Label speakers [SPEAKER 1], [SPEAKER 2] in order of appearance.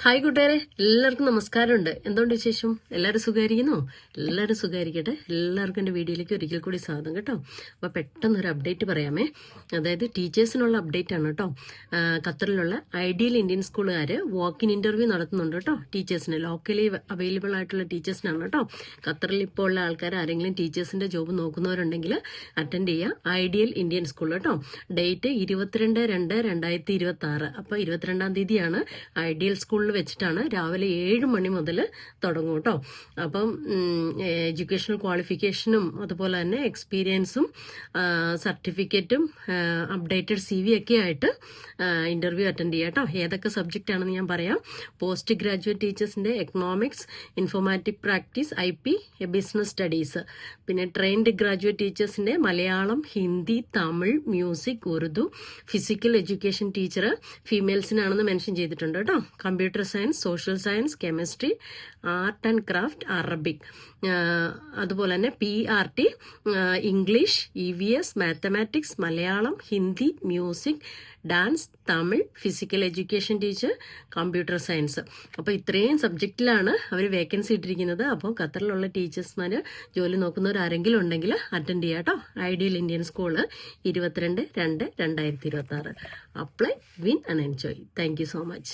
[SPEAKER 1] Hi കൂട്ടുകാരെ, എല്ലാവർക്കും നമസ്കാരമുണ്ട്. എന്തുകൊണ്ട് വിശേഷം? എല്ലാവരും സുഖമായിരിക്കുന്നോ? എല്ലാവരും സുഖമായിരിക്കട്ടെ. എല്ലാവർക്കും എൻ്റെ വീഡിയോയിലേക്ക് ഒരിക്കൽ കൂടി സ്വാഗതം കേട്ടോ. അപ്പോൾ പെട്ടെന്നൊരു അപ്ഡേറ്റ് പറയാമേ. അതായത് ടീച്ചേഴ്സിനുള്ള അപ്ഡേറ്റ് ആണ് കേട്ടോ. ഖത്തറിലുള്ള ഐഡിയൽ ഇന്ത്യൻ സ്കൂളുകാർ വാക്കിൻ ഇന്റർവ്യൂ നടത്തുന്നുണ്ട് കേട്ടോ. ടീച്ചേഴ്സിന് ലോക്കലി അവൈലബിൾ ആയിട്ടുള്ള ടീച്ചേഴ്സിനാണ് കേട്ടോ. ഖത്തറിൽ ഇപ്പോൾ ഉള്ള ആൾക്കാർ ആരെങ്കിലും ടീച്ചേഴ്സിന്റെ ജോബ് നോക്കുന്നവരുണ്ടെങ്കിൽ അറ്റൻഡ് ചെയ്യുക. ഐഡിയൽ ഇന്ത്യൻ സ്കൂൾ കേട്ടോ. ഡേറ്റ് 22/2/2026. അപ്പോൾ 22-ാം തീയതിയാണ് ഐഡിയൽ സ്കൂളിൽ വെച്ചിട്ടാണ്. രാവിലെ 7 മണി മുതൽ തുടങ്ങും കേട്ടോ. അപ്പം എഡ്യൂക്കേഷണൽ ക്വാളിഫിക്കേഷനും അതുപോലെ തന്നെ എക്സ്പീരിയൻസും സർട്ടിഫിക്കറ്റും അപ്ഡേറ്റഡ് CV ഒക്കെ ആയിട്ട് ഇന്റർവ്യൂ അറ്റൻഡ് ചെയ്യാം കേട്ടോ. ഏതൊക്കെ സബ്ജക്റ്റ് ആണെന്ന് ഞാൻ പറയാം. പോസ്റ്റ് ഗ്രാജുവേറ്റ് ടീച്ചേഴ്സിന്റെ economics, informatic practice, IP, business studies. പിന്നെ ട്രെയിൻഡ് ഗ്രാജുവേറ്റ് ടീച്ചേഴ്സിന്റെ Malayalam, Hindi, Tamil, music, Urdu. Physical education teacher ഫീമെയിൽസിനാണെന്ന് മെൻഷൻ ചെയ്തിട്ടുണ്ട് കേട്ടോ. Computer science, social science, chemistry, art and craft, Arabic. അതുപോലെ തന്നെ PRT, English, EVS, mathematics, Malayalam, Hindi, music, dance, Tamil, physical education teacher, computer science. അപ്പോൾ ഇത്രയും സബ്ജക്റ്റിലാണ് അവർ vacancy ഇട്ടിരിക്കുന്നത്. അപ്പോൾ ഖത്തറിലുള്ള ടീച്ചേഴ്സ്മാർ ജോലി നോക്കുന്നവർ ആരെങ്കിലും ഉണ്ടെങ്കിൽ അറ്റൻഡ് ചെയ്യാം കേട്ടോ. Ideal Indian school 22/2/2026. Apply, win and enjoy. Thank you so much.